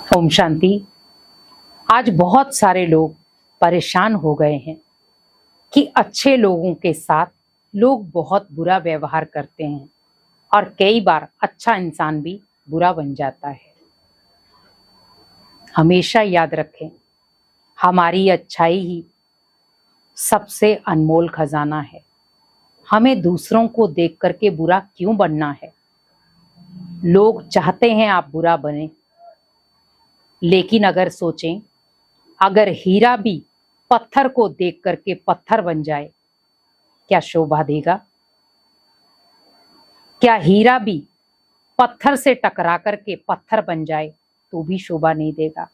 ओम शांति। आज बहुत सारे लोग परेशान हो गए हैं कि अच्छे लोगों के साथ लोग बहुत बुरा व्यवहार करते हैं और कई बार अच्छा इंसान भी बुरा बन जाता है। हमेशा याद रखें, हमारी अच्छाई ही सबसे अनमोल खजाना है। हमें दूसरों को देख करके बुरा क्यों बनना है? लोग चाहते हैं आप बुरा बने, लेकिन अगर सोचें, अगर हीरा भी पत्थर को देख करके पत्थर बन जाए, क्या शोभा देगा? क्या हीरा भी पत्थर से टकरा करके पत्थर बन जाए तो भी शोभा नहीं देगा?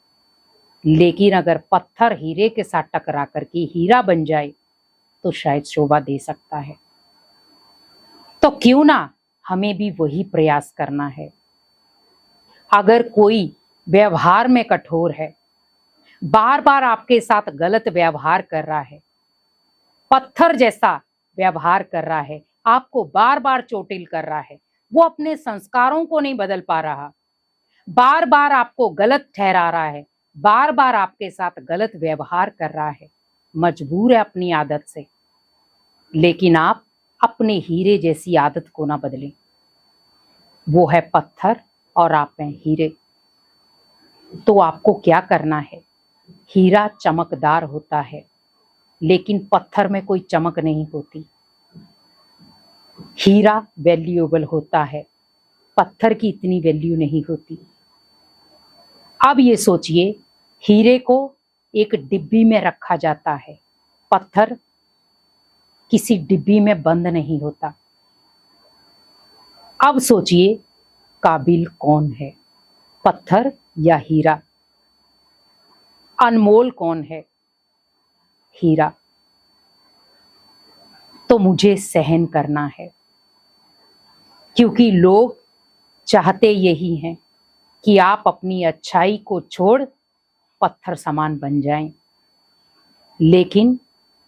लेकिन अगर पत्थर हीरे के साथ टकरा करके हीरा बन जाए तो शायद शोभा दे सकता है। तो क्यों ना हमें भी वही प्रयास करना है। अगर कोई व्यवहार में कठोर है, बार बार आपके साथ गलत व्यवहार कर रहा है, पत्थर जैसा व्यवहार कर रहा है, आपको बार बार चोटिल कर रहा है, वो अपने संस्कारों को नहीं बदल पा रहा, बार बार आपको गलत ठहरा रहा है, बार बार आपके साथ गलत व्यवहार कर रहा है, मजबूर है अपनी आदत से, लेकिन आप अपने हीरे जैसी आदत को ना बदलें। वो है पत्थर और आप हैं हीरे। तो आपको क्या करना है? हीरा चमकदार होता है, लेकिन पत्थर में कोई चमक नहीं होती। हीरा वैल्यूएबल होता है, पत्थर की इतनी वैल्यू नहीं होती। अब ये सोचिए, हीरे को एक डिब्बी में रखा जाता है, पत्थर किसी डिब्बी में बंद नहीं होता। अब सोचिए, काबिल कौन है, पत्थर या हीरा? अनमोल कौन है? हीरा। तो मुझे सहन करना है, क्योंकि लोग चाहते यही हैं कि आप अपनी अच्छाई को छोड़ पत्थर समान बन जाएं। लेकिन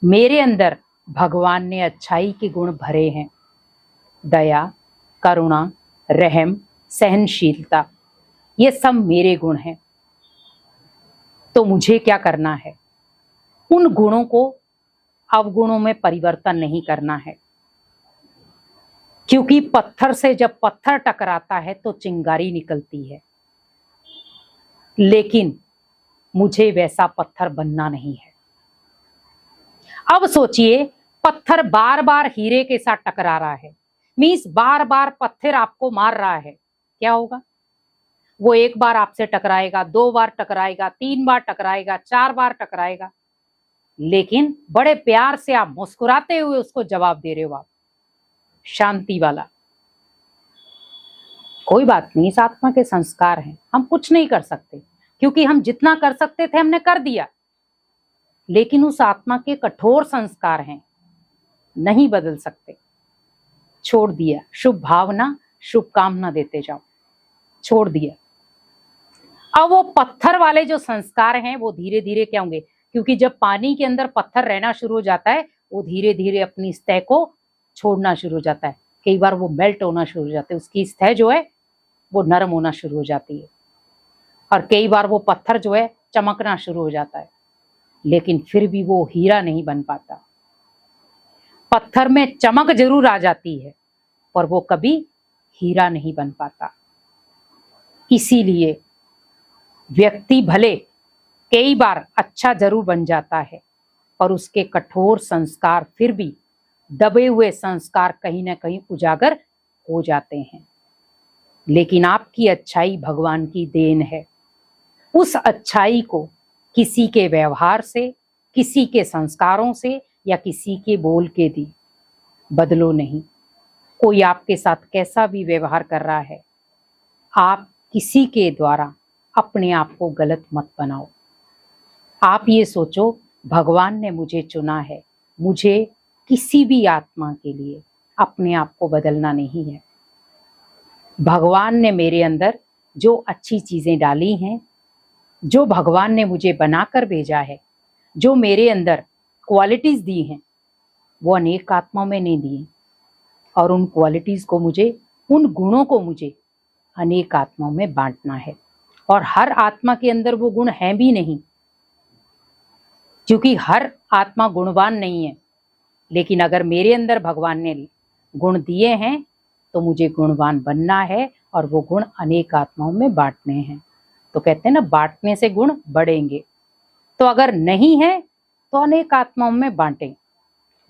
मेरे अंदर भगवान ने अच्छाई के गुण भरे हैं, दया, करुणा, रहम, सहनशीलता, ये सब मेरे गुण हैं। तो मुझे क्या करना है? उन गुणों को अवगुणों में परिवर्तन नहीं करना है, क्योंकि पत्थर से जब पत्थर टकराता है तो चिंगारी निकलती है, लेकिन मुझे वैसा पत्थर बनना नहीं है। अब सोचिए, पत्थर बार बार हीरे के साथ टकरा रहा है, मींस बार बार पत्थर आपको मार रहा है, क्या होगा? वो एक बार आपसे टकराएगा, 2 बार टकराएगा, 3 बार टकराएगा, 4 बार टकराएगा, लेकिन बड़े प्यार से आप मुस्कुराते हुए उसको जवाब दे रहे हो, आप शांति वाला। कोई बात नहीं, इस आत्मा के संस्कार हैं, हम कुछ नहीं कर सकते, क्योंकि हम जितना कर सकते थे हमने कर दिया, लेकिन उस आत्मा के कठोर संस्कार हैं, नहीं बदल सकते। छोड़ दिया, शुभ भावना, शुभकामना देते जाओ, छोड़ दिया। अब वो पत्थर वाले जो संस्कार हैं वो धीरे धीरे क्या होंगे? क्योंकि जब पानी के अंदर पत्थर रहना शुरू हो जाता है, वो धीरे धीरे अपनी सतह को छोड़ना शुरू हो जाता है। कई बार वो मेल्ट होना शुरू हो जाता है, उसकी सतह जो है वो नरम होना शुरू हो जाती है, और कई बार वो पत्थर जो है चमकना शुरू हो जाता है, लेकिन फिर भी वो हीरा नहीं बन पाता। पत्थर में चमक जरूर आ जाती है, पर वो कभी हीरा नहीं बन पाता। इसीलिए व्यक्ति भले कई बार अच्छा जरूर बन जाता है, पर उसके कठोर संस्कार, फिर भी दबे हुए संस्कार कहीं ना कहीं उजागर हो जाते हैं। लेकिन आपकी अच्छाई भगवान की देन है। उस अच्छाई को किसी के व्यवहार से, किसी के संस्कारों से या किसी के बोल के दी बदलो नहीं। कोई आपके साथ कैसा भी व्यवहार कर रहा है, आप किसी के द्वारा अपने आप को गलत मत बनाओ। आप ये सोचो, भगवान ने मुझे चुना है, मुझे किसी भी आत्मा के लिए अपने आप को बदलना नहीं है। भगवान ने मेरे अंदर जो अच्छी चीजें डाली हैं, जो भगवान ने मुझे बनाकर भेजा है, जो मेरे अंदर क्वालिटीज दी हैं, वो अनेक आत्माओं में नहीं दी, और उन क्वालिटीज को मुझे, उन गुणों को मुझे अनेक आत्माओं में बांटना है। और हर आत्मा के अंदर वो गुण है भी नहीं, क्योंकि हर आत्मा गुणवान नहीं है। लेकिन अगर मेरे अंदर भगवान ने गुण दिए हैं तो मुझे गुणवान बनना है और वो गुण अनेक आत्माओं में बांटने हैं। तो कहते हैं ना, बांटने से गुण बढ़ेंगे। तो अगर नहीं है तो अनेक आत्माओं में बांटें,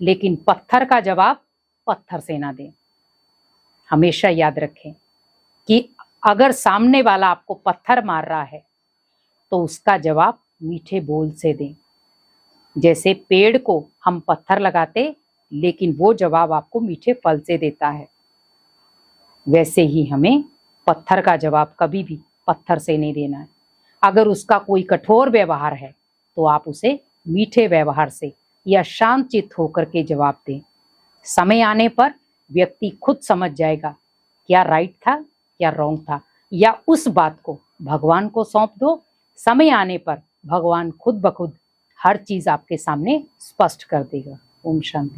लेकिन पत्थर का जवाब पत्थर से ना दें। हमेशा याद रखें कि अगर सामने वाला आपको पत्थर मार रहा है तो उसका जवाब मीठे बोल से दें। जैसे पेड़ को हम पत्थर लगाते लेकिन वो जवाब आपको मीठे फल से देता है, वैसे ही हमें पत्थर का जवाब कभी भी पत्थर से नहीं देना है। अगर उसका कोई कठोर व्यवहार है तो आप उसे मीठे व्यवहार से या शांत चित्त होकर के जवाब दें। समय आने पर व्यक्ति खुद समझ जाएगा क्या राइट था क्या रॉन्ग था, या उस बात को भगवान को सौंप दो। समय आने पर भगवान खुद ब खुद हर चीज आपके सामने स्पष्ट कर देगा। ओम शांति।